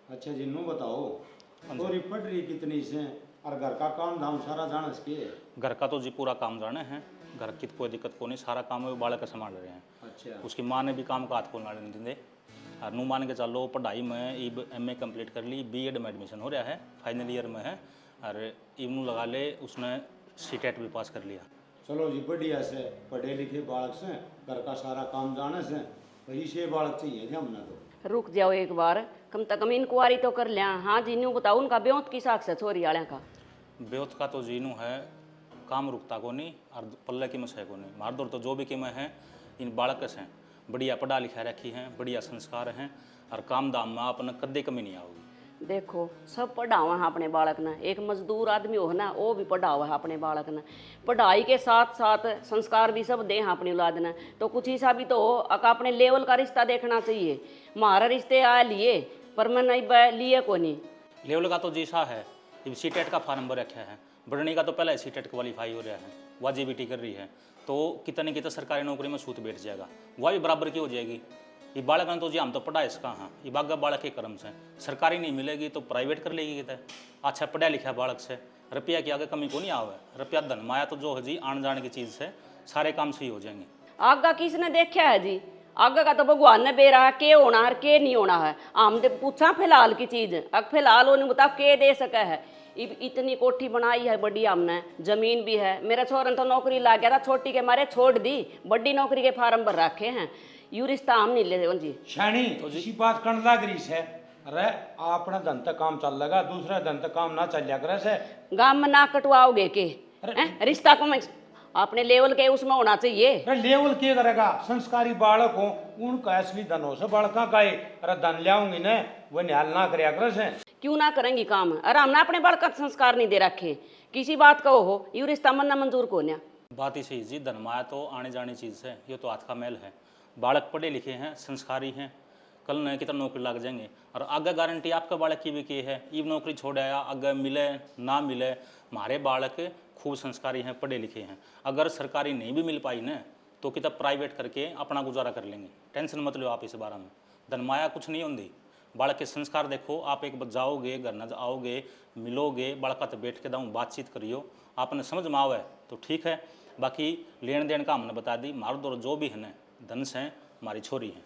अच्छा जिन्नू बताओ थोड़ी पढ़ रही कितनी से और घर का काम धाम सारा जाना सके। घर का तो जी पूरा काम जाने हैं, घर की कोई दिक्कत को नहीं, सारा काम वो बालक संभाल रहे हैं। अच्छा उसकी माँ ने भी काम का हाथ खोलना नहीं देंगे। और नू मान के चलो पढ़ाई में इब एमए कंप्लीट कर ली, बीएड में एडमिशन हो रहा है, फाइनल ईयर में है। और इब नू लगा ले उसने सीटेट भी पास कर लिया। चलो जी बढ़िया से पढ़े लिखे बालक से घर का सारा काम जाने से वही से बालक चाहिए थे हमने तो। रुक जाओ एक बार, कम से कम इंक्वायरी तो कर लिया। हाँ जी न्यू बताओ उनका ब्योत की साख से छोरी वाले का। बेवत का तो जीनू है, काम रुकता को नहीं और पल्ले की मसह को नहीं। मार दौड़ तो जो भी कीमत है इन बालक से बढ़िया पढ़ा लिखा रखी हैं, बढ़िया संस्कार हैं और काम दाम में अपने कदे कमी नहीं आओगी। देखो सब पढ़ा हुआ है अपने बालक ने, एक मजदूर आदमी हो ना वो भी पढ़ा हुआ है अपने बालक ने। पढ़ाई के साथ साथ संस्कार भी सब दे हैं अपनी औलाद ने। तो कुछ ऐसा भी तो हो अपने लेवल का रिश्ता देखना चाहिए। हमारा रिश्ते आ लिए पर मैं नहीं लिए को नहीं। लेवल का तो जीसा है, जब सीटेट का फार्म भर रखा है, बढ़ने का तो पहले सीटेट क्वालिफाई हो रहा है, वह जेबीटी कर रही है, तो कितने कितने सरकारी नौकरी में सूत बैठ जाएगा, वह भी बराबर की हो जाएगी। ये बालक तो जी हम तो पढ़ा इसका हाँ, ये बागा बालक के कर्म से सरकारी नहीं मिलेगी तो प्राइवेट कर लेगी कितने। अच्छा पढ़ा लिखा बालक से रुपया की आगे कमी को नहीं आवे, रुपया धन माया तो जो है जी आने जाने की चीज़ से सारे काम सही हो जाएंगे। आगा किसने देखा है जी, आगे का तो भगवान ने बेरा है के होना है के नहीं होना है। हम तो पूछा फिलहाल की चीज, अब फिलहाल उन्हें बताओ के दे सका है। इतनी कोठी बनाई है बड़ी, हमने जमीन भी है। मेरा छोरन तो नौकरी लग गया था, छोटी के मारे छोड़ दी, बड़ी नौकरी के फार्म पर रखे हैं। यू रिश्ता हम नहीं ले जी। शानी इसी बात कण लाग रही है। अरे अपना धन तक काम चल लगा, दूसरा धन तक काम ना चल करे से गांव में ना कटवाओगे के रिश्ता को मैं अपने लेवल के उसमें होना चाहिए। अरे लेवल के करेगा, संस्कारी बालक हो उनका असली धन हो से बालका का अरे धन लियाऊंगी न वो न्याल ना करे करे से क्यों ना करेंगी काम। अरे हमने अपने बालक का संस्कार नहीं दे रखे, किसी बात का हो यू रिश्ता मन मंजूर को न्या। बात ही सही जी, धन माया तो आने जाने चीज़ है, ये तो हाथ का मैल है। बालक पढ़े लिखे हैं, संस्कारी हैं, कल न कितना नौकरी लग जाएंगे। और आगे गारंटी आपका बालक की भी की है, ये नौकरी छोड़ आया आगे मिले ना मिले, हमारे बालक खूब संस्कारी हैं, पढ़े लिखे हैं। अगर सरकारी नहीं भी मिल पाई ना तो कितना प्राइवेट करके अपना गुजारा कर लेंगे, टेंशन मत लो आप इस बारे में। धन माया कुछ नहीं होती, बालक के संस्कार देखो। आप एक बार जाओगे घर न आओगे मिलोगे बालक तो बैठ के दाऊँ बातचीत करियो, आपने समझ में आवे तो ठीक है। बाकी लेन देन का हमने बता दी, मारो दौर जो भी है न धन से हमारी छोरी हैं,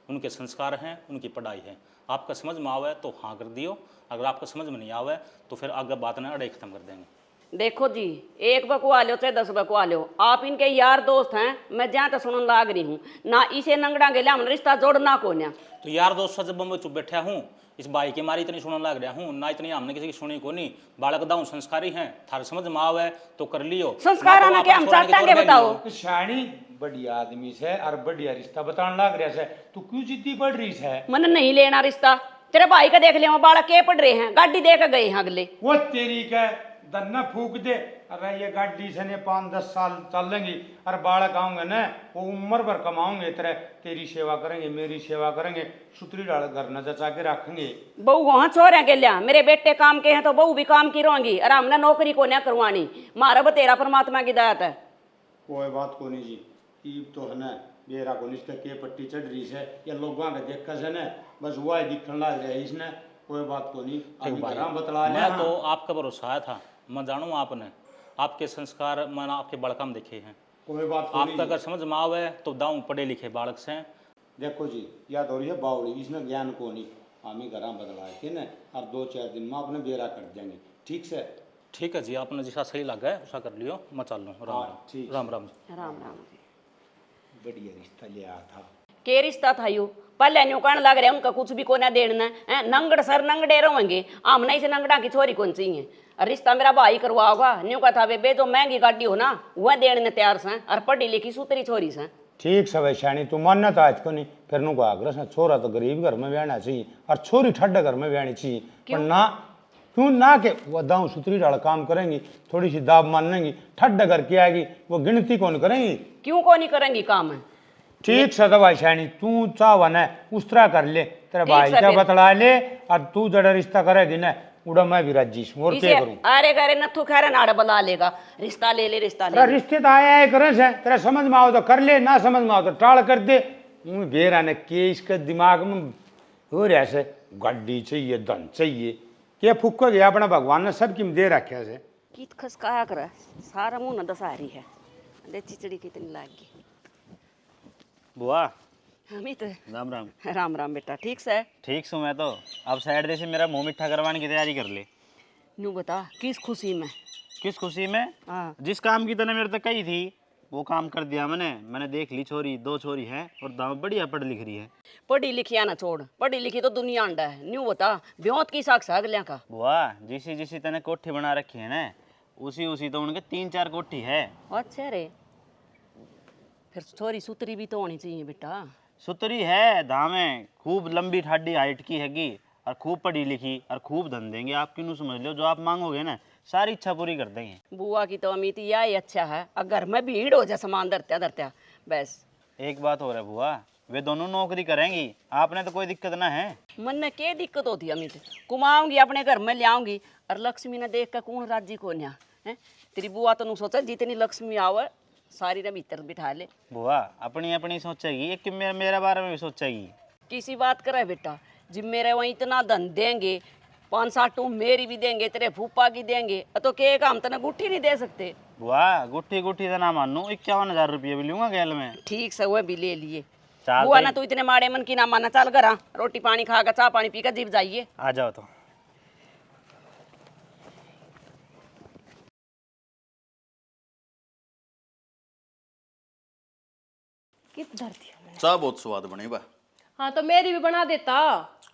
उनके संस्कार हैं, उनकी पढ़ाई है। आपका समझ में आवे तो हाँ कर दियो, अगर आपका समझ में नहीं आवे तो फिर आगे बात ना अड़े खत्म कर देंगे। देखो जी एक बकवा लो चाहे 10 बकवा लो, आप इनके यार दोस्त हैं, मैं जहाँ तक सुनने लाग रही हूँ ना। इसे नंगड़ा गेले हम रिश्ता जोड़ना को न्या। तो यार दोस्त से जब मैं चुप बैठा हूँ इस भाई की मारी इतनी सुनने लग रहा हूँ ना, इतनी हमने किसी की सुनी को नहीं। बालक दाऊँ संस्कारी हैं, थारे समझ में आवे तो कर लियो। संस्कार आना क्या हम चाटांगे बताओ। शानी बढ़िया आदमी से और बढ़िया रिश्ता बताने लाग रहा है, तू क्यों जिद्दी पड़ रही है। मन नहीं लेना रिश्ता, तेरे भाई का देख लिया बालक के पढ़ रहे हैं, गाड़ी दे के गए हैं अगले। वो तेरी का दन्ना फूक दे, अरे ये गाड़ी से ने 5-10 साल चलेंगी और बालक आऊंगे न वो उम्र भर कमाऊंगे, तेरे तेरी सेवा करेंगे मेरी सेवा करेंगे, सुतरी डाल घर न जचा के रखेंगे। बहू वहाँ छोरे के लिया, मेरे बेटे काम के हैं तो बहू भी काम की रहेंगी। अरे हमने नौकरी को नहीं करवानी, मारा तेरा परमात्मा की दात है। कोई बात को नहीं जी, ईब तो है न बेरा को निष्ठा के पट्टी चढ़ रही है, ये लोगों का देखा से न बस हुआ ही दिखने लग रहा है इसने। कोई बात को नहीं, अभी बतला मैं तो आपका भरोसा आया था, मैं जानूँ आपने आपके संस्कार मैंने आपके बालका में देखे हैं। कोई बात को आपका अगर समझ में आवे तो दाऊँ पढ़े लिखे बालक से। देखो जी याद हो रही है बावड़ी, इसमें ज्ञान को नहीं हम ही घर बदला है कि न, और 2-4 दिन में अपने बेरा कर देंगे ठीक से। ठीक है जी, आपने जैसा सही लगा है वैसा कर लियो, मैं चल लूँ। राम ठीक राम राम जी। राम राम जी। बढ़िया रिश्ता ले आया था। के रिश्ता था यू पहले न्यू कहने लग रहे उनका कुछ भी को ना देना है, नंगड़ सर नंगड़े रहेंगे हम नहीं से नंगड़ा की छोरी कौन चाहिए। रिश्ता मेरा भाई करवाओगा, न्यू का था बे जो महंगी गाड़ी हो ना वह देने तैयार से, और पढ़ी लिखी सूतरी छोरी से। ठीक सब है शानी, तू मानना तो आज को नहीं फिर नु को आग्रह से छोरा तो गरीब घर में ब्याहना चाहिए और छोरी ठड्डा घर में ब्याहनी चाहिए। पर ना क्यों ना के वो दाऊँ सुतरी डाल काम करेंगी, थोड़ी सी दाब मानेंगी, ठड्डा घर की आएगी वो गिनती कौन करेंगी। क्यों को नहीं करेंगी काम। ठीक सदा भाई शानी, तू चाह न उस तरह कर ले, तेरे भाई क्या बतला ले और तू जड़ा रिश्ता करेगी न उड़ा मैं भी राजी हूँ और क्या करूँ। अरे करे नथु खैर नाड़ बला लेगा, रिश्ता ले ले रिश्ता ले। रिश्ते तो आए आए करे से, तेरा समझ में आओ तो कर ले, ना समझ में आओ तो टाल कर दे। बेरा ने के इसके दिमाग में हो रहा से गाड़ी चाहिए, धन चाहिए, क्या फूको गया अपना भगवान ने सब की दे रखा से। कित खसकाया कर सारा मुंह न दसारी है, दे चिचड़ी कितनी लागी। बुआ अमित राम राम। राम राम बेटा, ठीक से? ठीक सू मैं तो। अब साइड दे से मेरा मुंह मिठा करवाने की तैयारी कर ले। नू बता किस खुशी में? किस खुशी में? हाँ जिस काम की तने मेरे तक कही थी वो काम कर दिया मैंने देख ली छोरी, 2 छोरी है और दाम बढ़िया पढ़ लिख रही है। पढ़ी लिखी ना छोड़, पढ़ी लिखी तो दुनिया अंडा है। न्यू बता ब्योत की साख सागलियां का। बुआ जिसी जिसी तने कोठी बना रखी है ना, उसी उसी तो उनके 3-4 कोठी है। अच्छा रे, फिर छोरी सुतरी भी तो होनी चाहिए बेटा। सुतरी है दाम है, खूब लंबी ठाडी हाइट की हैगी और खूब पढ़ी लिखी और खूब धन देंगे। आप किन्नू समझ लो, जो आप मांगोगे ना सारी इच्छा पूरी कर देंगे। बुआ की तो अमित यही अच्छा है, अगर मैं भीड़ हो जाए सामान धरत्या धरत्या बस। एक बात और है बुआ, वे दोनों नौकरी करेंगी, आपने तो कोई दिक्कत ना है। मन में क्या दिक्कत होती है अमित? कुमाऊंगी अपने घर में ले आऊंगी और लक्ष्मी ने देख कर कौन राजी को न्या है। तेरी बुआ तो नू सोचा जितनी लक्ष्मी आवे सारी ने भीतर बिठा ले। बुआ अपनी अपनी सोचेगी, एक मेरा बारे में भी सोचेगी। किसी बात करे बेटा, जिम मेरे वहीं इतना धन देंगे, 5-7 टू मेरी भी देंगे, तेरे फूफा की देंगे, तो के काम तना गुट्ठी नहीं दे सकते। बुआ गुट्ठी गुट्ठी तो ना मानू, 51,000 रुपये भी लूंगा गैल में। ठीक से वह भी ले लिए। चाल बुआ भाई। ना तू इतने माड़े मन की ना माना, चल घर आ, रोटी पानी खा कर चाह पानी पी कर जीव जाइए। आ जाओ तो। कित धरती है मैंने। चाह बहुत स्वाद बनी बा। हाँ तो मेरी भी बना देता,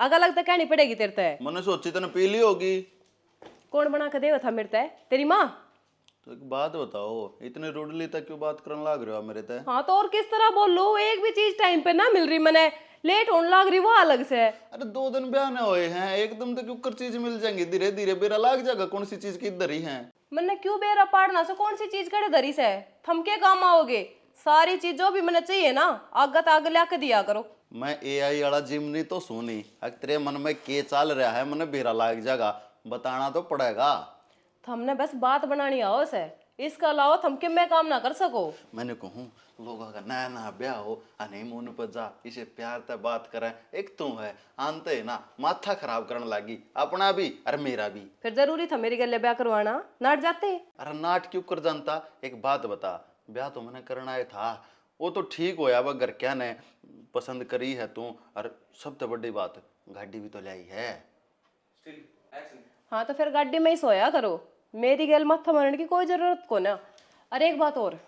आग अलग तो कहनी पड़ेगी तेरे ते। मैंने सोची तने पी ली होगी। कौन बना के देवा था मेरे ते? तेरी माँ? तो एक बात बताओ, इतने रूडली तक क्यों बात करने लग रहे हो मेरे ते? हाँ तो और किस तरह बोलूं, एक भी चीज टाइम पे ना मिल रही, मैंने लेट होने लग रही वो अलग से। अरे 2 दिन ब्याह ने हुए हैं, एकदम तक क्यों चीज मिल जाएंगी, धीरे धीरे बेरा लग जाएगा कौन सी चीज की दरी है। मैंने क्यों बेरा पाड़ना से, कौन सी चीज कड़े धरी से थम के काम आओगे? सारी चीजों भी मैंने चाहिए ना, आगत आग ला के दिया करो। मैं AI वाला जिमनी तो सुनी, अगर तेरे मन में के चल रहा है मैंने बेरा लग जाएगा, बताना तो पड़ेगा। थमने बस बात बनानी आओ से, इसका अलावा थम के मैं काम ना कर सको। मैंने कहूँ लोगों का नया नया ब्याह हो, हनीमून पर जा, इसे प्यार से बात करें, एक तू है आनते है ना माथा खराब करने लगी, अपना भी और मेरा भी। फिर जरूरी था मेरी गले ब्याह करवाना, नाट जाते। अरे नाट क्यों कर जानता, एक बात बता, ब्याह तो मैंने करना ही था, वो तो ठीक हो या घर क्या ने पसंद करी है तू, और सबसे बड़ी बात गाड़ी भी तो लाई है। हाँ तो फिर गाड़ी में ही सोया करो, मेरी गैल माथा मारने की कोई जरूरत को ना। अरे एक बात और,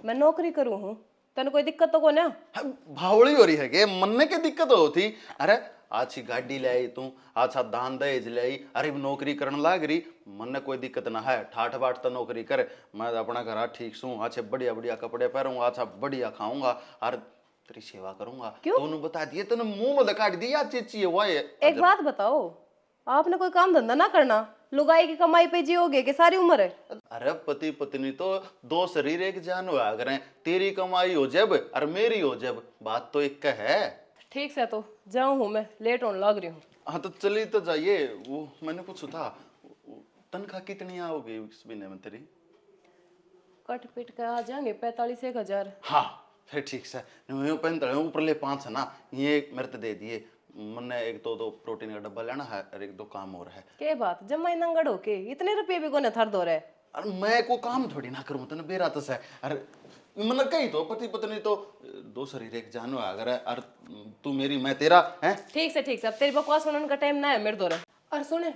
मैं नौकरी करूँ हूँ, तने कोई दिक्कत तो को ना? हाँ, भावड़ी हो रही है के मन में क्या दिक्कत होती? अरे अच्छी गाड़ी लाई तू, अच्छा दान दहेज लाई, अरे नौकरी करने लाग रही, मन में कोई दिक्कत ना है, ठाठ बाट तो नौकरी करे, मैं अपना घर ठीक सू, अच्छे बढ़िया बढ़िया कपड़े पहनूंगा, अच्छा बढ़िया खाऊंगा और तेरी सेवा करूंगा। तूने बता दिए, तूने मुंह में काट दिया चीची हुआ है। एक बात बताओ, आपने कोई काम धंधा ना करना, लुगाई की कमाई पे जियोगे कि सारी उम्र है? अरे पति पत्नी तो 2 शरीर एक जान हुआ करें, तेरी कमाई हो जब और मेरी हो जब, बात तो एक का है। ठीक से तो जाऊं हूँ मैं, लेट होने लग रही हूँ। हाँ तो चली तो जाइए। वो मैंने पूछा था तनख्वाह कितनी आओगी इस महीने में तेरी? कट पिट के आ जाएंगे 45-1 हज़ार। हाँ फिर ठीक से, ऊपर ले 5 है ना, ये मेरे तो दे दिए। मैंने एक तो प्रोटीन का डब्बा लेना है और एक 2 काम और है। के बात जमाई नंगड़ होके इतने रुपये भी कोने थर दो रहे? अरे मैं को काम थोड़ी ना करूँ, तने बेरा तो से। अरे मतलब कही तो पति पत्नी तो 2 शरीर एक जान हुआ अगर है, और तू मेरी मैं तेरा है। ठीक से, अब तेरी बकवास सुनने का टाइम ना है मेरे दौरे। और सुने,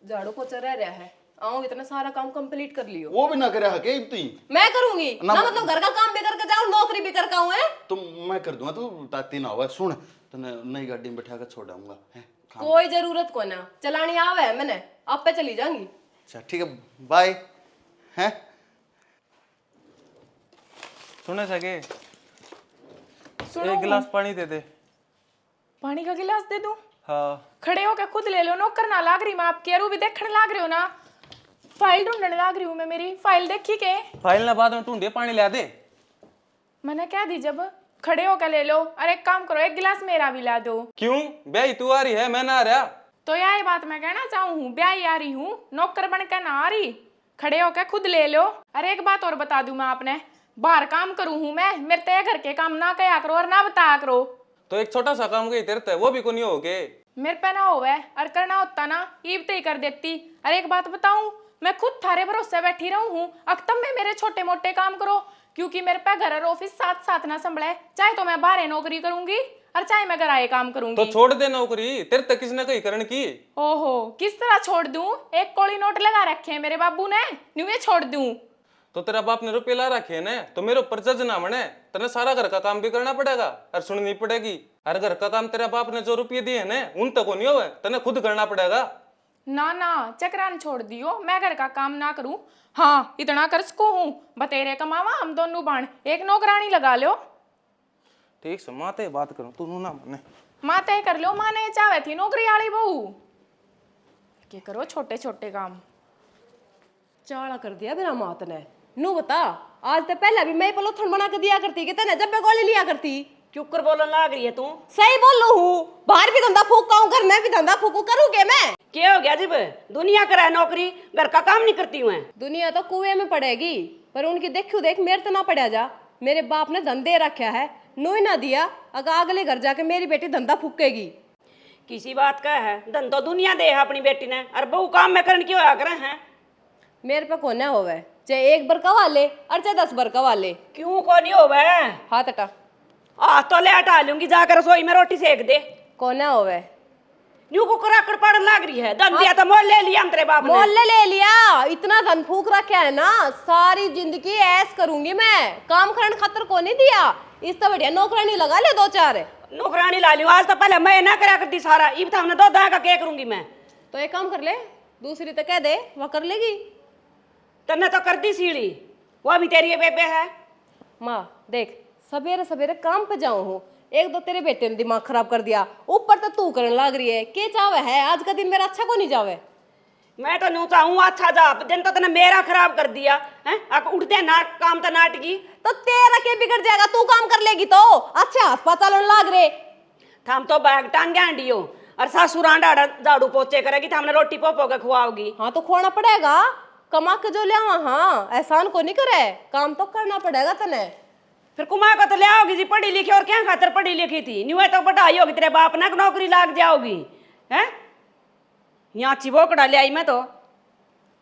झाड़ू पोछा रह रहा है, आओ इतना सारा काम कंप्लीट कर लियो। वो भी ना करे हके इतनी मैं करूंगी ना, मतलब घर का काम भी करके जाऊं, नौकरी भी करके आऊं है। तो मैं कर दूंगा, तू ताती ना हो। सुन तने नई गाड़ी में बैठा कर छोड़ आऊंगा है। कोई जरूरत को ना, चलानी आवे है मैंने, आप पे चली जाऊंगी। अच्छा ठीक है, बाय हैं। सुने सके, सुनो, एक गिलास पानी दे दे। पानी का गिलास दे दूं? हाँ खड़े होके खुद ले लो, नौकर ना लाग रही मैं आपकी, अरू भी देखने लाग रही हो ना, फाइल ढूंढने लाग रही हूँ मैं, मेरी फाइल देखी के? फाइल ना बाद में ढूंढे, पानी ला दे। मैंने क्या दी जब, खड़े होकर ले लो। अरे एक काम करो, एक गिलास मेरा भी ला दो। क्यों ब्याही तू आ रही है, मैं ना आ रहा? तो यही बात मैं कहना चाहूँ हूँ, ब्याही आ रही हूँ, नौकर बन के ना आ रही, खड़े होकर खुद ले लो। अरे एक बात और बता दूं मैं आपने, बाहर काम करूँ हूँ मैं, मेरे ते घर के काम ना कया करो और ना बताया करो। तो एक छोटा सा काम गई तेरे ते, वो भी को नहीं हो के? मेरे पे ना होवे और करना होता ना ईब तो ही कर देती। अरे एक बात बताऊं, मैं खुद थारे भरोसे बैठी रहूं हूँ, अब तब मैं मेरे छोटे मोटे काम करो, क्योंकि मेरे पे घर और ऑफिस साथ साथ ना संभले। चाहे तो मैं बाहर नौकरी करूंगी और चाहे मैं घर आए काम करूंगी। तो छोड़ दे नौकरी, तेरे तक किसने कही करण की। ओहो, किस तरह छोड़ दूं? एक कौड़ी नोट लगा रखे हैं मेरे बाबू ने, न्यू ये छोड़ दूं? तो तेरा बाप ने रुपये ला रखे है ना, तो मेरे ऊपर जज ना बने। तने सारा घर का काम भी करना पड़ेगा और सुननी पड़ेगी। हर घर का काम तेरा बाप ने जो रुपये दिए ना उन तक नहीं होवे, तने खुद करना पड़ेगा। ना ना, चक्रान छोड़ दियो, मैं घर का काम ना करूं। हाँ, इतना कर सकूं हूं, बतेरे कमावा हम दोनों बाण, एक नौकरानी लगा लो। ठीक से माँ ते बात करूं, तू ना माने। माँ तय कर लो, माँ ने चाहे थी नौकरी वाली बहू के करो छोटे छोटे काम। चाला कर दिया मेरा मात ने। नू बता, आज तो पहले भी मैं पलोथन बना के दिया करती कि तने जब मैं गोली लिया करती। क्यों कर बोलने लग रही है तू? सही बोल लो हूँ, बाहर भी धंधा फूका हूँ, घर में भी धंधा फूकू, करूँ के मैं? क्या हो गया जीब? दुनिया करे नौकरी, घर का काम नहीं करती हूँ। दुनिया तो कुएं में पड़ेगी, पर उनकी देखू देख मेरे तो ना पड़ा जा। मेरे बाप ने धंधे रखा है, नो ही ना दिया, अगर अगले घर जाके मेरी बेटी धंधा फूकेगी। किसी बात का है, धन तो दुनिया दे है अपनी बेटी ने, और बहू काम में करने क्यों करे हैं? मेरे पे कोने होवे, चाहे एक बरका वाले और चाहे 10 बरका वाले। क्यों को नहीं होवे? हाथ हटा। तो ले हटा लूंगी, जाकर रसोई में रोटी सेक दे। कोने होवे? न्यू को कराकड़ पड़न लग रही है। धन दिया तो मोल ले लिया हम तेरे बाप ने। मोल ले लिया, इतना धन फूक रखा है ना, सारी जिंदगी ऐस करूंगी मैं, काम करने खातर को नहीं दिया। इस तो बढ़िया नौकरानी लगा ले 2-4। नौकरानी ला लियो, आज तो पहले मैं ना करा करती सारा, इब तो हमने दो दाएं का क्या करूंगी मैं? तो एक काम कर ले, दूसरी तो कह दे, वह कर लेगी। तन्ने तो कर दी सीढ़ी, वो भी तेरी बेबे है। माँ देख, सवेरे सवेरे काम पे जाऊं हूँ, एक दो तेरे बेटे ने दिमाग खराब कर दिया, ऊपर तो तू करने लग रही है। के चावे है आज का दिन मेरा अच्छा को नहीं जावे? मैं तो नहीं चाहूँ अच्छा जा, दिन तो तने मेरा खराब कर दिया है। अब उठते ना काम तो नाटकी। तो तेरा के बिगड़ जाएगा, तू काम कर लेगी तो अच्छा हाथ पाँव चलन लाग रे। हम तो बैग टांगे आंडियो, और सासू रांडा झाड़ू पोछे करेगी, तो हमने रोटी पोपो के खुआओगी। हाँ तो खुआना पड़ेगा, कमा के जो ले आवा। हाँ, एहसान को नहीं करे, काम तो करना पड़ेगा तने। फिर कुमार को तो ले आओगी जी, पढ़ी लिखी, और क्या खातर पढ़ी लिखी थी? न्यू है तो पढ़ाई होगी तेरे बाप ने, नौकरी लाग जाओगी है। यहाँ चिबो कड़ा ले आई मैं तो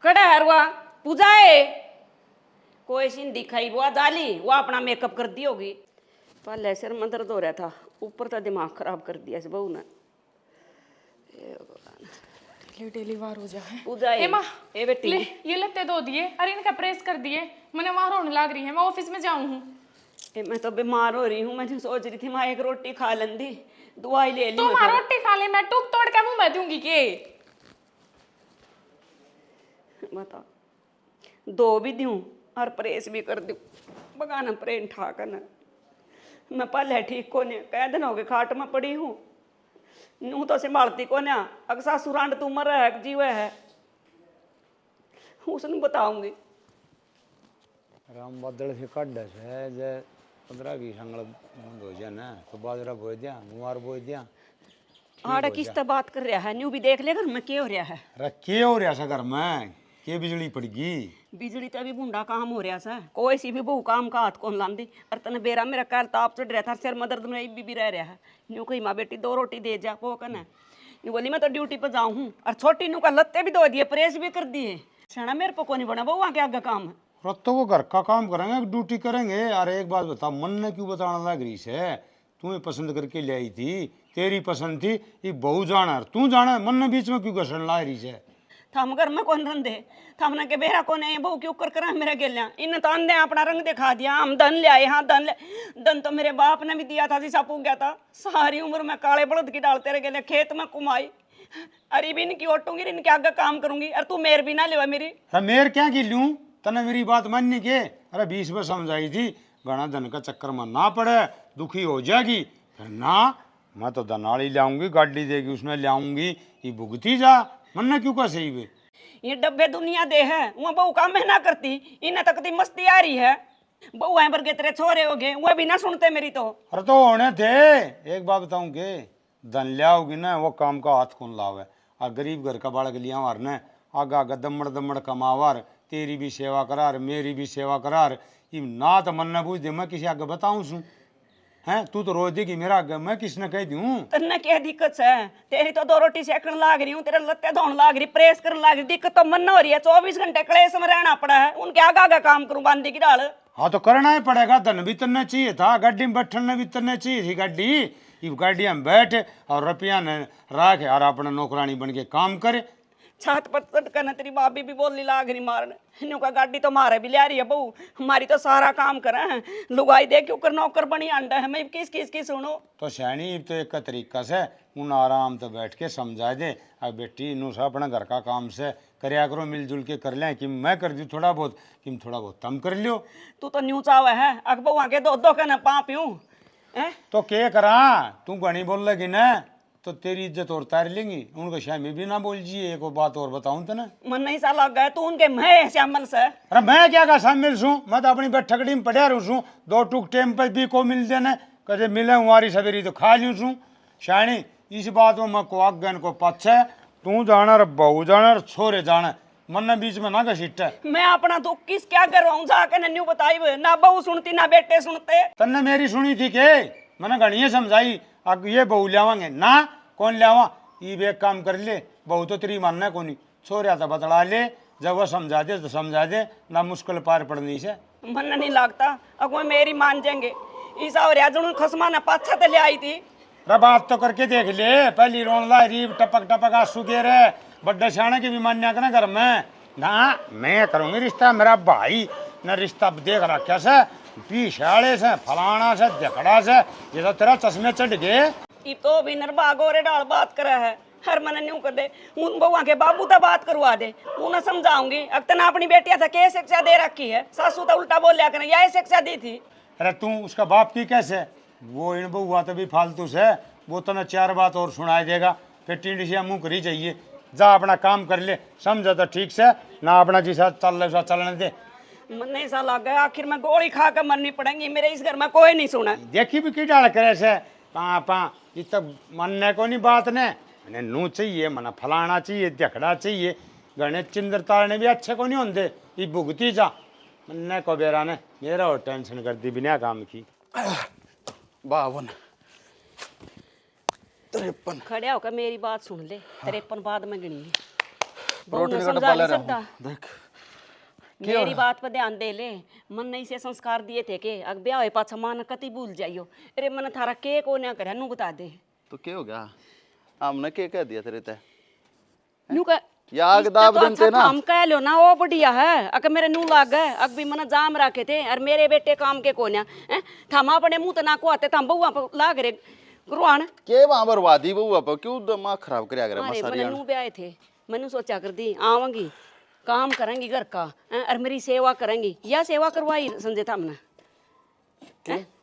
कड़ा हरवा पूजा है, कोई सीन दिखाई वो डाली, वो अपना मेकअप कर दी होगी। पहले सिर में दर्द हो रहा था, ऊपर तो दिमाग खराब कर दिया इस बहू ने। डिलीवर हो जाए। पूजा है। ए माँ, ए बेटी, ले ये लत्ते धो दिए, अरे इनका प्रेस कर दिए, मैंने वहां रोने लग रही है, मैं ऑफिस में जाऊँ हूँ। मैं तो बीमार हो रही हूँ, मैं सोच रही थी माँ एक रोटी खा लेंदी, दवाई ले ली। तुम रोटी खा ले, मैं टूक तोड़ के मुंह में दूंगी के? बता, दो भी दूं और प्रेस भी कर दूं, बगाना प्रेन ठाकर न। मैं पहले ठीक को ने कह दिन हो गए खाट में पड़ी हूँ, नू तो संभालती को ना, अक्सा सुरांड तू मर है जीवे है, उसने बताऊंगी। राम बदल से कड्ढ है जे 15-20 अंगल बंद हो जाए ना, तो बाजरा बो दिया, मुआर बो दिया। आड़ा किस तरह बात कर रहा है, न्यू भी देख ले घर में क्या हो रहा है। अरे के हो रहा सा घर में, के बिजली पड़गी? बिजली तो अभी बूंदा काम हो रहा सा, कोई सी भी बहू काम का हाथ कौन लांदी। और तने बेरा मेरा काल ताप चढ़ रहा था, सिर में दर्द में भी रह रहा है। न्यू कही माँ बेटी 2 रोटी दे जा, वो कहना न्यू बोली मैं तो ड्यूटी पर जाऊँ हूँ, और छोटी न्यू का लत्ते भी धो दिए, प्रेस भी कर दिए। सना मेरे को नहीं बना बहू, आगे आगे काम है। तो वो घर का काम करेंगे, ड्यूटी करेंगे। अरे एक बात बता, मन ने क्यों बताना लग रही है? तुम्हें पसंद करके ले आई थी, तेरी पसंद थी, ये बहू जाना तू जाना, मन ने बीच में क्यों घसन ला रही है? थम घर में कौन रंधे, थमने के बेरा कौन है बहू क्यों कर करा मेरा गेलिया। इन तो अंधे अपना रंग दिखा दिया, हम धन ले आए। हाँ धन ले, धन तो मेरे बाप ने भी दिया था, जिसा पूग गया था। सारी उम्र में काले बड़द की डालते रह गए, खेत में कुमाई, अरे भी इनकी ओटूंगी, इनके आगे काम करूंगी, और तू मेर भी ना ले मेरी। मेर क्या की लूं, तने मेरी बात माननी के? अरे 20 में समझाई थी, घना धन का चक्कर में ना पड़े, दुखी हो जाएगी। फिर ना, मैं तो दनाड़ी लाऊंगी, गाड़ी देगी उसमें लाऊंगी, ये भुगती जा, मन ने क्यों का सही वे? ये डब्बे दुनिया दे है, वहाँ बहू काम में ना करती, इन्हें तक दी मस्ती आ रही है। बहू है बरगे तेरे छोरे हो गए, वह भी ना सुनते मेरी तो। अरे तो होने थे, एक बात बताऊं के, धन लाओगी ना, वो काम का हाथ कौन लावे? और गरीब घर का बालक लिया वार ने, आगा आगा दमड़ दमड़ कमावार, तेरी भी सेवा करार, मेरी भी सेवा करार, ये ना तो मन न बूझ दे, मैं किसी आगे बताऊं सू हैं तू तो रोज देगी मेरा आगे, मैं किसने कह दूं? तन्ने क्या दिक्कत है? तेरी तो 2 रोटी सेकने लाग रही हूँ, तेरे लत्ते धोने लाग रही, प्रेस करने लाग रही, दिक्कत तो मन हो रही है। 24 घंटे क्लेश में रहना पड़ा है, उनके आगे आगे काम करूं बांधी की डाल। हाँ तो करना ही पड़ेगा, धन भी तन्ने चाहिए था, गाड़ी में बैठने भी तन्ने चाहिए थी गाड़ी। ये गाड़ी में बैठे और रुपया ने रखे और अपना नौकरानी बन के काम करे। छात पर चटकन तेरी भाभी भी बोली लाग रही मारने, न्यू का गाड़ी तो मारे भी ले रही है बहू, हमारी तो सारा काम करे हैं, लुगाई दे क्यों कर नौकर बनी अंडा है, मैं किस किस की सुनूं? तो सैनी तो एक का तरीका से उन आराम तो बैठ के समझा दे, अब बेटी इनू सा अपना घर का काम से करया करो, मिलजुल के कर लें कि मैं कर दूँ थोड़ा बहुत, कि थोड़ा बहुत तुम कर लियो। तू तो न्यू चावे है अक बहू आके दो के ना पा पीऊं हैं? तो क्या करा, तू घनी बोल लगी ना तो तेरी इज्जत और तार लेंगी, उनको शामी भी ना बोल जी। एक बात और बताऊं तो ना, मन नहीं सा लग गया तू उनके मैं श्यामल से। अरे मैं क्या का शामिल छूं, मैं तो अपनी बैठकड़ी में पड़ा रहूं छूं, 2 टूक टेम पर भी को मिल देने कदे मिले हमारी सवेरी तो खा लूं छूं। शानी इस बात में मैं को आगन को पछे, तू जाना रे बहू जाना रे छोरे जाना, मन बीच में ना घसीट। मैं अपना दुख किस क्या करवाऊं जाके नन्यू बताई, ना बहू सुनती ना बेटे सुनते। तन्ने मेरी सुनी थी के मैंने घनी समझाई, अब ये बहू लियावांगे ना, कौन लियावा, ये भी एक काम कर ले, बहू तो तेरी मानना कोनी, छोरिया तो बतला ले, जब वह समझा दे तो समझा दे, ना मुश्किल पार पड़नी से। मन नहीं लगता अगो मेरी मान जाएंगे, ईसा और याजन खसमा ना पाछा ते ले आई थी। रे बात तो करके देख ले, पहली रोन ला री टपक टपक आंसू गे रे, बड्डे शाने की भी मान्या करना घर में ना, मैं करूंगी रिश्ता, मेरा भाई ना रिश्ता देख रखा से, पीछाड़े से फलाना से देखड़ा से, ये तो तेरा चश्मे चढ़ गए। इब तो भी नरबागो रे डाल बात करे है, हर मन न्यू कर दे, उन बउआ के बाबू तो बात करवा दे, उन्हें समझाऊंगी। अब तना अपनी बेटिया था के शिक्षा दे रखी है, सासू तो उल्टा बोल लिया करे, यही शिक्षा दी थी। अरे तू उसका बाप की कैसे, वो इन बउआ तो भी फालतू से, वो तो ना 4 बात और सुनाई देगा, फिर टीडी से मुँह करी चाहिए। जा अपना काम कर ले, समझा तो ठीक से ना, अपना जिसा चल रहा चलने दे। मन नहीं सा लग गया, आखिर में गोली खा कर मरनी पड़ेगी, मेरे इस घर में कोई नहीं सुना। देखी भी की डाल करे से पा ये तो मनने को नहीं बात ने, मैंने नू चाहिए मना फलाना चाहिए देखड़ा चाहिए, गणेश चिंदर तारने भी अच्छे को नहीं होंगे, ये भुगती जा मनने को बेरा ने मेरा और टेंशन कर दी बिना काम की। 52 53 खड़े होकर मेरी बात सुन ले, 53 बाद में गिनी है। प्रोटीन का समझा डब्बा नहीं ले रहा सकता। हूं, देख मेरी बात पर ध्यान दे ले, मन नहीं से संस्कार दिए थे के अग ब्याह होए पाछा मान कति भूल जाइयो। अरे मन थारा के को ना करे नु बता दे। तो क्या हो गया, हमने क्या कह दिया तेरे ते, नु का या आग दाब देते ना, हम कह लो ना, वो बढ़िया है। अग मेरे नु लाग गए, अग भी मन जाम रखे थे और मेरे बेटे काम के कोन्या हैं, थम अपने मुंह तो ना को आते, थम बउआ पर लाग रे गुरवान के वहां बर्बादी बउआ पर क्यों दिमाग खराब करया करे अरे मसारी। मन नु ब्याह थे, मैंने सोचा कर दी आवांगी काम करेंगी घर का हैं, और मेरी सेवा करेंगी, या सेवा करवाई संजय था हमने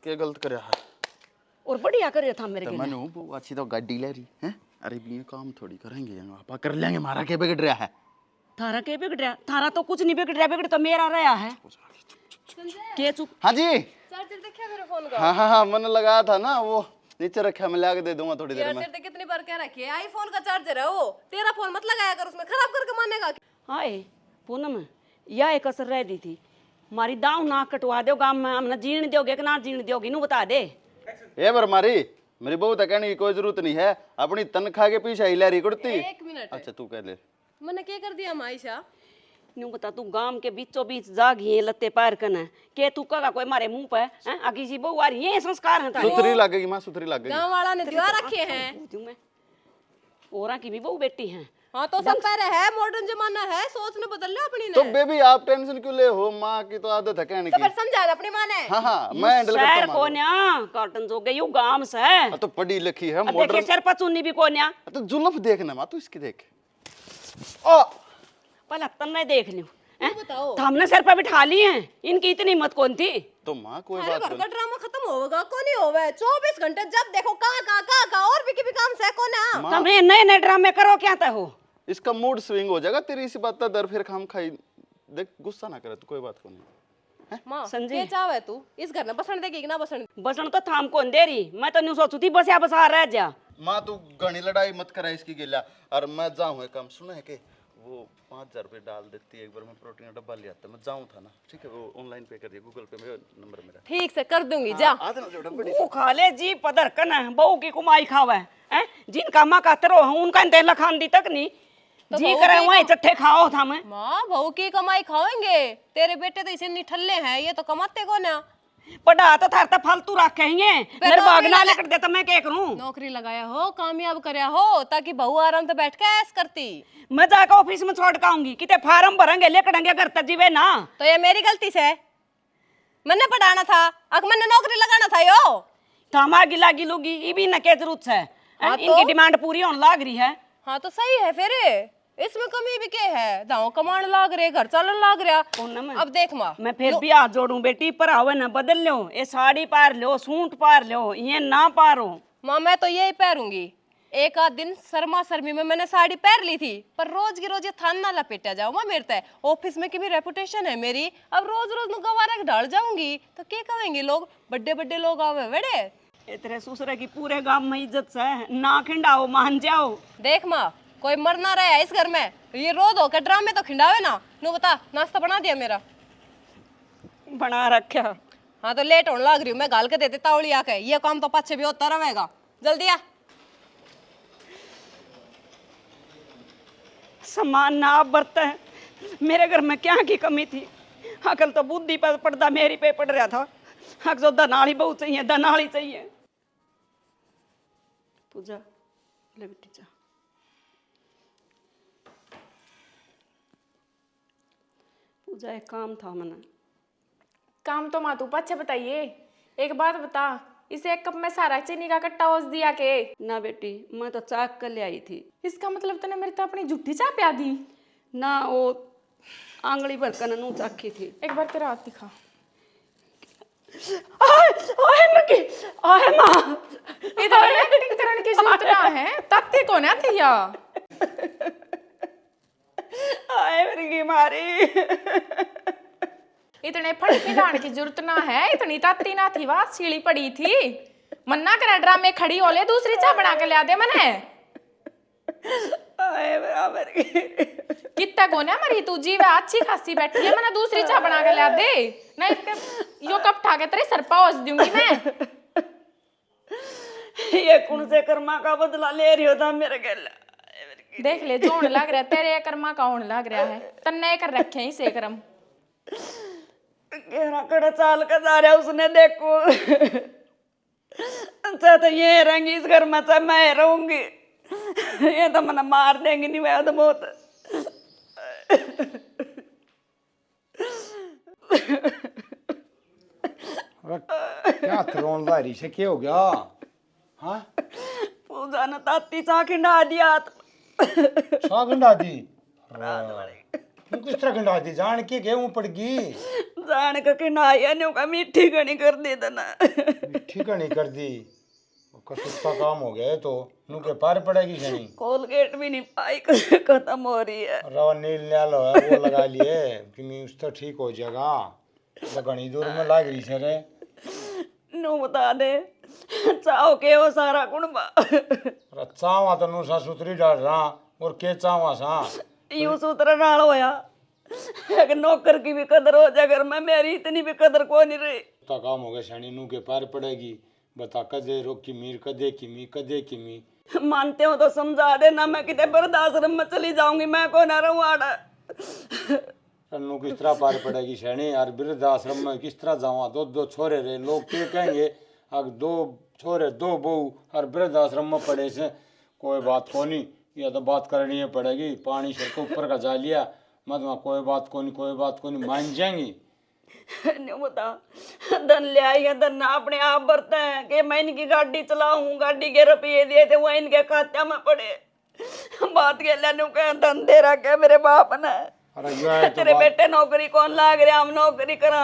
के गलत करया है, और बढ़िया कर था मेरे तो के मनु बउआ अच्छी तो गाड़ी ले रही है, अरे भी ये काम थोड़ी करेंगे, आपा कर लेंगे, मारा के बिगड़ रहा है। थारा के बिगड़ रहा, थारा तो कुछ नहीं बिगड़ रहा, बिगड़ तो मेरा रहा है। के चुप हाँ जी, चार्जर देखा मेरे फोन का? हाँ हाँ हाँ मैंने लगाया था ना, वो नीचे रखा, मैं ला के दे दूंगा थोड़ी देर में। चार्जर तो कितनी बार कह रखी है, आईफोन का चार्जर है वो, तेरा फोन मत लगाया कर उसमें, खराब करके मानेगा। हाय पूनम, यह एक असर रह दी थी, हमारी दाव नाक कटवा दो गांव में, हमने जीण दोगे कि ना जीण दोगे नु बता दे। ए बर मारी मेरी बहू तो कहने की कोई जरूरत नहीं है, अपनी तनख्वाह के पीछे ही ले रही कुर्ती। 1 मिनट, अच्छा तू कह ले, मैंने क्या कर दिया माइशा? नु बता तू गांव के बीचों बीच जागी लत्ते पैर कने के तू का कोई मारे मुंह पे हैं, आ किसी बहू आ रही ये संस्कार है तारे। सुथरी लगेगी माँ, सुथरी लगेगी। गांव वाला ने दिवा रखे हैं, पूछूं मैं, औरा की भी बहू बेटी हैं। हाँ तो सब पहले है, मॉडर्न जमाना है, सोच ने बदल लो अपनी ने। तो बेबी आप टेंशन क्यों ले हो, माँ की तो आदत है कहने तो की। फिर समझा दे अपनी माँ ने। हाँ हाँ मैं हैंडल शहर करता हूँ। कोन्या कार्टन जो गई गांव से हाँ, तो पढ़ी लिखी है, देखिए मॉडर्न। सर पचुन्नी भी कोन्या, तो जुल्फ देखना माँ, तू इसकी देख। ओ पहले तन्ने देख लियो हैं? बताओ। तो हमने सर पर बिठा ली हैं, इनकी इतनी हिम्मत कौन थी? तो माँ कोई अरे बात घर नहीं। का ड्रामा खत्म होगा को नहीं होवे, 24 घंटे जब देखो कहाँ और भी काम से को ना। तुम्हें नए नए ड्रामे करो क्या तय हो? इसका मूड स्विंग हो जाएगा तेरी इसी बात का दर, फिर खाम खाई देख, गुस्सा ना करे, तो कोई बात को नहीं। माँ संजय। के चावे तू इस घर में बसण देगी कि ना बसण? बसन तो थाम कौन दे रही, मैं तो नहीं सोचू थी बस या बसा रह जा। माँ तू घनी लड़ाई मत करा इसकी गिला, और मैं जाऊँ काम सुना है के वो 5,000 रुपये डाल देती है, एक बार मैं प्रोटीन का डब्बा ले आता, मैं जाऊँ था ना, ठीक है, वो ऑनलाइन पे कर दिया, गूगल पे में नंबर मेरा। ठीक से कर दूंगी, जा। आ जाना छोटा बड़ी। वो खा ले जी पदर कन है, बहू की कुमाई खावे हैं, जिनका माँ का तरो है उनका तेल खान दी तक नहीं तो जी बहू करे की वही चट्टे खाओ था मैं। माँ बहू की कमाई खाओगे, तेरे बेटे तो इसे निठल्ले हैं, ये तो कमाते को ना। पढ़ा तो थारता फालतू रखे हैं, मेरे बाग ना लेकर दे तो मैं क्या करूं। नौकरी लगाया हो, कामयाब करया हो, ताकि बहू आराम से बैठ के ऐस करती। मैं जाकर ऑफिस में छोड़ के आऊंगी, कितने फार्म भरेंगे लेकर घर तक जीवे ना। तो ये मेरी गलती से, मैंने पढ़ाना था, अब मैंने नौकरी लगाना था यो। तो हमारी गिला गिलूगी ये भी न के जरूरत है, हाँ तो? इनकी डिमांड पूरी होने लाग रही है। हाँ तो सही है, फिर इसमें कमी भी क्या है, दाव कमाने लाग रहे, घर चलन लाग रहा। अब देख माँ, मैं फिर भी हाथ जोड़ू बेटी, पर आवे ना बदल लो, ये साड़ी पार लो, सूट पार लो, ये ना पारो। माँ मैं तो यही पहनूंगी। एक आध दिन शर्मा शर्मी में मैंने साड़ी पहन ली थी, पर रोज की रोज ये थान ना लपेटा जाओ माँ, मेरे तय ऑफिस में की भी रेपुटेशन है मेरी। अब रोज रोज गवारा के ढाल जाऊंगी तो क्या कहेंगे लोग, बड़े बड़े लोग आवे बड़े। इतने ससुरे की पूरे गांव में इज्जत से ना खिंडाओ, मान जाओ। देख माँ, कोई मर ना रहा है इस घर में, ये रोज होकर ड्रामे तो खिंडावे ना। नु बता, नाश्ता बना दिया मेरा? बना रखा। हाँ तो लेट होने लग रही हूँ, मैं गाल के देते तावली आके, ये काम तो पाछे भी होता रहेगा, जल्दी आ। सम्मान ना आप बरते हैं, मेरे घर में क्या की कमी थी, अकल तो बुद्धि पर पर्दा मेरी पे पड़ रहा था। हक जो दनाली बहुत चाहिए, दनाली चाहिए। पूजा ले बेटी जा। पूजा एक काम था मैंने। काम तो माँ तू अच्छा बताइए। एक बात बता, इसे एक कप में सारा चीनी का कट्टा ओस दिया के? ना बेटी, मैं तो चाक कर ले आई थी। इसका मतलब तूने मेरी तो अपनी झूठी चाय पिया दी? ना वो आंगली भर कर नू चाखी थी। एक बार तेरा हाथ दिखा। आए माँ, इधर एक्टिंग करने की जरूरत ना है, तत्ती को ना थी या आए मेरी मारी। इतने फट पिलाने की जरूरत ना है, इतनी ताती ना थी, वहां सीढ़ी पड़ी थी। मन्ना करे ड्रामे खड़ी हो ले, दूसरी चाय बना के ला दे मने। आए बराबर कितना कोने मरी तू जी, वह अच्छी खासी बैठी है, मैंने दूसरी चाय बना के ला दे। नहीं यो कप ठा के तेरे सर पर ओस दूंगी मैं। ये कौन से कर्मा का बदला ले रही होता मेरे गल। देख ले जोन लग रहा है तेरे कर्मा का होने लग रहा है, तन्ने कर रखे हैं इसे कर्म। गहरा कड़ा चाल का जा रहा उसने, देखो अच्छा तो ये रहेंगी इस घर में, तो मैं रहूंगी, ये तो मैंने मार देंगी नहीं मैं तो बहुत। क्या थरोन लारी से क्या हो गया? हाँ पूजा ने ताती चा खिंडा दिया। सा गंडा दी तू किस तरह गंडा दी? जान के गेहूं पड़ गई? जान का खिंडाया न्यू का मीठी घनी कर दी तना। ठीक है नहीं कर दी, कसुत्ता काम हो गया है तो नू के पार पड़ेगी शनि। कोलगेट भी नहीं पाई, खत्म हो रही है। रवा नील न्यालो है वो लगा लिए कि उस तो ठीक हो जाएगा, तो घनी दूर में लाग रही से रे। नू बता दे चाहो के वो सारा कुणबा। चावा तो नू सा सुतरी डाल रहा और के चावा सा यूं सूत्र नाल होया, एक नौकर की भी कदर हो जाए घर में, मेरी इतनी भी कदर को नहीं रही। तो काम हो गया शनि, नू के पार पड़ेगी। बता कदे रोकी मीर कदे किमी मानते हो तो समझा देना, मैं कितने वृद्धाश्रम में चली जाऊंगी, मैं को ना रहूं आड़ा। नू किस तरह पार पड़ेगी शनि यार, वृद्धाश्रम में किस तरह जावा? दो छोरे रहे, लोग क्या कहेंगे? अब 2 छोरे 2 बहू और वृद्धाश्रम में पड़े से कोई बात को नहीं, यह तो बात करनी है पड़ेगी। पानी सर को ऊपर का जा लिया मत, कोई बात को नहीं मान जाएंगी। नहीं बता, धन ले आई है, धन अपने आप बरते हैं कि मैं इनकी गाड़ी चलाऊं, गाड़ी के रुपये दिए थे वो इनके खाते में पड़े। बात के लेने कह धन दे रहा क्या मेरे बाप ने? अरे यो है तो तेरे बेटे नौकरी कौन लाग रहे, हम नौकरी करा।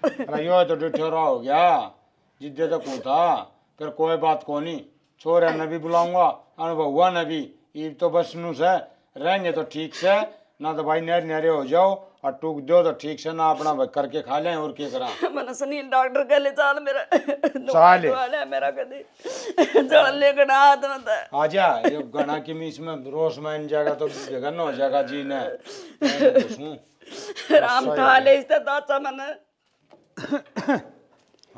अरे यो है तो डिठोरा हो गया, जिद्दे तक था फिर कोई बात को नहीं। छोरे ने भी बुलाऊंगा, अनुभव हुआ ने भी, ये तो बस नू से रहेंगे तो ठीक से, ना तो भाई नहरे नहरे हो जाओ और टूक दो तो ठीक से ना अपना करके खा लें और क्या करा। मन सुनील डॉक्टर के ले चाल मेरा चाल है। वाला है मेरा कदी जड़ लेकर हाथ में था। आजा ये गना की मीस में रोस मान जाएगा तो बेगन हो जाएगा जी ने। मैं घुसूं। राम ठाले इस तो अच्छा मन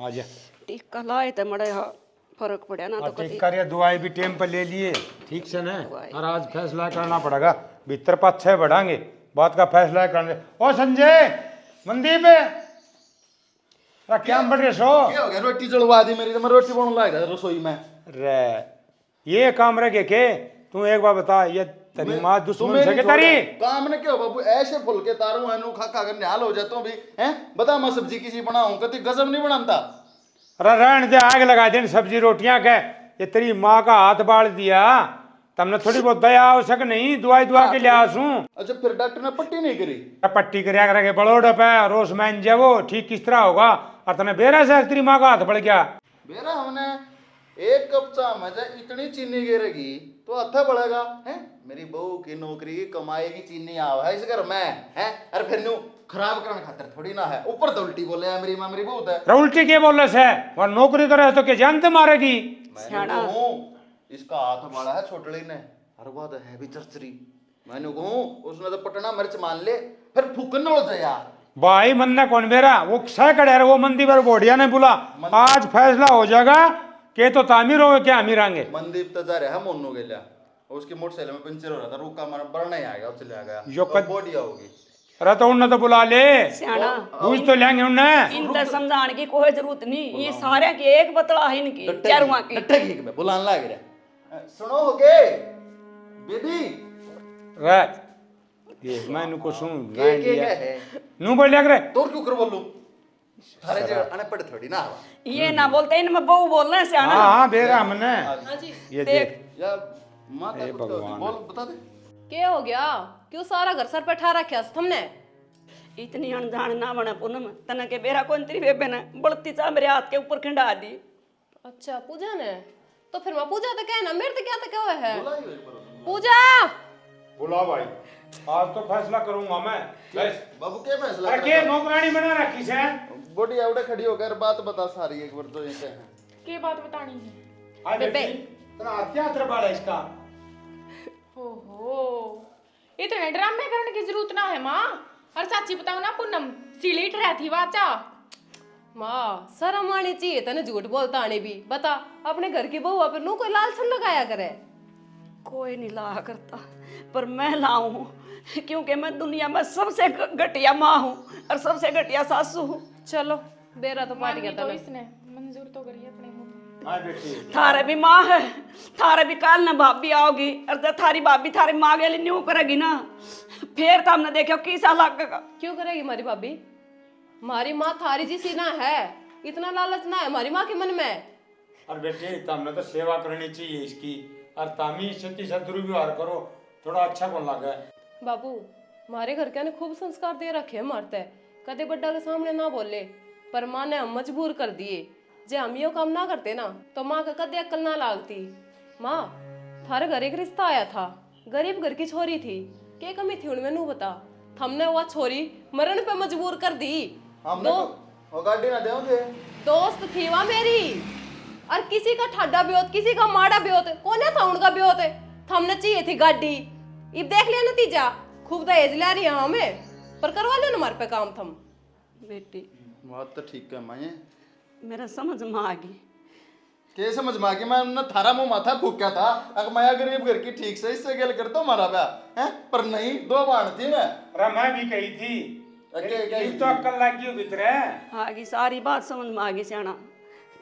आजा टीका लाए थे मड़े हाँ फर्क पड़ा ना तो और कदी ठीक करिए, दवाई भी टाइम पर ले लिए ठीक से ना। और आज फैसला करना पड़ेगा, भीतर 5-6 बढ़ाएंगे, बात का फैसला करने। ओ संजय मनदीप क्या बढ़ रहे सो? क्या हो गया? रोटी जलवा दी मेरी, तो मैं रोटी बनाने लग रहा रसोई में। रे ये काम रखे के तू एक बार बता, ये तेरी माँ दुश्मन से के तेरी काम ने क्या हो बाबू, ऐसे फुल के तारू है नु खा खा कर निहाल हो जाता हूं भी हैं। बता मैं सब्जी किसी बनाऊं, कति गजब नहीं बनाता। अरे रहने दे, आग लगा दे सब्जी रोटियां के। ये तेरी माँ का हाथ बाढ़ दिया, तमने थोड़ी बहुत दया आवश्यक नहीं, दवाई दुआ के ले आसूं। अच्छा फिर डॉक्टर ने पट्टी नहीं करी? पट्टी करिया करके बड़ो डपे रोज मान जावो, ठीक किस तरह होगा? और तने बेरा से तेरी माँ का हाथ बढ़ गया। बेरा हमने एक कप चाह में इतनी चीनी गिरेगी तो अच्छा बढ़ेगा है। मेरी बहू की नौकरी कमाएगी, चीनी आव है इस घर में है। अरे फिर न्यू खराब करने खातर थोड़ी ना है। ऊपर तो उल्टी बोले है मेरी माँ, मेरी बहू है। उल्टी के बोल से वह नौकरी करे तो क्या जानते मारेगी? मैंने कहूं इसका हाथ बड़ा है छोटड़ी ने, हर बात है भी चरचरी। मैंने कहूं उसने तो पटना मिर्च मान ले, फिर फूकन हो जाया। भाई मन ने कौन बेरा वो सैकड़ है, वो मंदी पर बोढ़िया ने बोला आज फैसला हो जाएगा के तो तामीर हो क्या अमीर आएंगे। मनदीप तो जा रहा है मोनू के लिया, उसकी मोटरसाइकिल में पंचर हो रहा था, रुका मारा बढ़ना ही आएगा, चले गया यो और बढ़िया होगी। अरे तो उन्हें तो बुला ले, सियाना पूछ तो लेंगे उन्हें। इनका समझाने की कोई जरूरत नहीं, ये सारे की एक बतला है इनकी चारुआ की। ठीक है बुलाने लग रहा। सुनो हो गए बेबी रे देख मैं इनको सुन के है नू बोल लिया करे तो क्यों कर बोलूं? थारे जे अनपढ़ थोड़ी ना हवा। ये ना बोलते इनमें बहू बोल रहे हैं सियाना। हाँ हाँ बेरा हमने ये देख देख या माता हे कुछ भगवान। बोल बता दे। क्या हो गया? क्यों सारा घर सर पे ठा रखा तुमने? इतनी अनजान ना बना पूनम, तना के बेरा कौन तेरी बेबे ने बढ़ती चा मेरे हाथ के ऊपर खिंडा दी। अच्छा पूजा ने, तो फिर मैं पूजा तो कहना, मेरे तो क्या तो क्या है पूजा। बुला भाई, आज तो फैसला करूंगा मैं। बस बाबू क्या फैसला अरे के नौकरानी बना रखी से बॉडी आवड़े खड़ी होकर बात बता सारी एक बार तो ये है। के बात बतानी है? आज बेबे। तेरा हाथ क्या हाथ बाड़ा इसका? ओहो इतने ड्रामे करने की जरूरत ना है माँ। और सच्ची बताओ ना पूनम, सिलीट रहती वाचा। माँ शर्म आनी चाहिए तने, झूठ बोलता आने भी। बता अपने घर की बहू पर नू कोई लालसन लगाया करे? कोई नहीं ला करता, पर मैं लाऊं क्योंकि मैं दुनिया में सबसे घटिया माँ हूँ और सबसे घटिया सासू हूँ। चलो बेरा तो पार्टी मानी करता तो मैं। इसने मंजूर तो करी अपने मुंह में। हां बेटी थारे भी माँ है, थारे भी काल ना भाभी आओगी, और जब थारी भाभी थारे माँ के लिए न्यू करेगी ना, फिर तो हमने देखो किसा लगेगा। क्यों करेगी हमारी भाभी? हमारी माँ थारी जैसी ना है, इतना लालच ना है हमारी माँ के मन में। और बेटी तुमने तो सेवा करनी चाहिए इसकी, और तामी सच्ची से दुर्व्यवहार करो, थोड़ा अच्छा कौन लगा। बाबू हमारे घर के ने खूब संस्कार दे रखे मारते, कदे बड्डा के सामने ना बोले, पर माँ ने हम मजबूर कर दिए। जे हम यो काम ना करते ना तो माँ का कदे अक्ल ना लागती। माँ थारे घर एक रिश्ता आया था, गरीब घर की छोरी थी, क्या कमी थी उनमें नू बता? हमने वह छोरी मरण पे मजबूर कर दी। हमने वो गाड़ी ना देओगे। दोस्त थी वह मेरी, और किसी का ठाडा ब्योत, किसी का माड़ा ब्योत, कौन था उनका ब्योत? हमने चाहिए थी गाड़ी। अब देख लिया नतीजा, खूब दहेज ला रही है हमें, पर करवा लो ना हमारे पे काम थम। बेटी बात तो ठीक है माये, मेरा समझ में आ गई। के समझ में आ गई? मैं उन्हें थारा मुंह माथा फूका था, अगर मैं गरीब घर की ठीक से इससे गल करता हमारा ब्याह है, पर नहीं दो बाण थी मैं। अरे मैं भी कही थी ये तो अक्ल लगी हो भीतर है। आ गई सारी बात समझ में आ गई सियाना।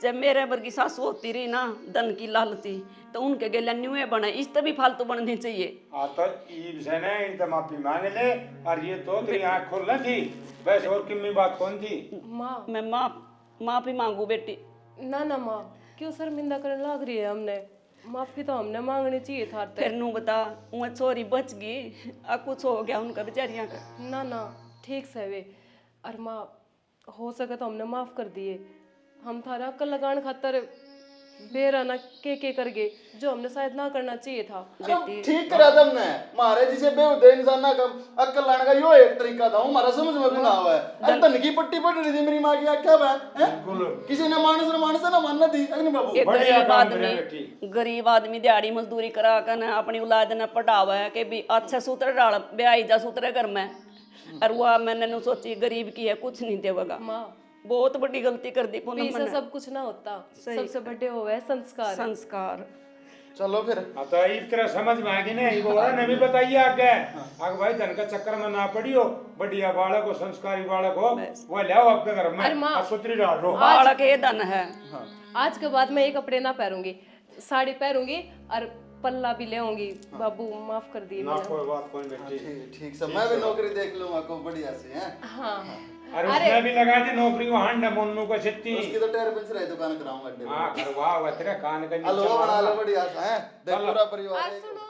जब मेरे वर्गी सासू होती रही ना धन की लालती, तो उनके गेला न्यूए बने, इस तो भी फालतू बननी चाहिए। हाँ तो ईब से ने इनसे माफी मांग ले, और ये तो तेरी आँख खोल न थी बस, और किम्मी बात कौन थी? माँ मैं माफी मांगू बेटी। ना ना माँ, क्यों शर्मिंदा करने लग रही है? हमने माफी तो हमने मांगनी चाहिए था। फिर नू बता, वो छोरी बच गई, अब कुछ हो गया उनका बेचारियां का। ना ना ठीक से वे, और माँ हो सके तो हमने माफ कर दिए। हम थारा अक्ल लगाने खातर बेरा ना के करके जो हमने शायद ना करना चाहिए था। अरे ठीक करा तुमने मारे जिसे बेहुदे इंसान ना कम अक्ल लाने का यो एक तरीका था हमारा समझ में भी ना आवा है। अरे तन की पट्टी पड़ रही थी मेरी माँ की आख्या है किसी ने मानस ना मानना थी अग्नि बाबू एक गरीब आदमी दिहाड़ी मजदूरी करा कर ना अपनी औलाद ने पढ़ावा है कि भी अच्छा सूत्र डाल ब्याई जा सूत्र घर में और वो मैंने नु सोची गरीब की है कुछ नहीं देगा। माँ बहुत बड़ी गलती कर दी पूनम पैसा मैंने। सब कुछ ना होता, सबसे बड़े हो है संस्कार। संस्कार चलो फिर अब तो इस तरह समझ में आ गई ना वो ने भी बताइए आगे आगे भाई धन का चक्कर में ना पड़ियो बढ़िया बालक हो संस्कारी बालक हो वो लाओ आपके घर में और सुतरी डाल दो बालक ये धन है। आज के बाद मैं ये कपड़े ना पहनूंगी, साड़ी पहनूंगी और पल्ला भी ले आऊंगी। बाबू माफ कर दिए ना कोई बात कोई बेटी ठीक से मैं भी नौकरी देख लूंगा को बढ़िया से हैं। हाँ अरे उसने भी लगा दी नौकरी को हांड मोन्नू को सित्ती उसकी तो टायर पंचर है दुकान कराऊंगा अड्डे हां करवा तेरे कान का हेलो बना लो बढ़िया से हैं देख पूरा परिवार सुनो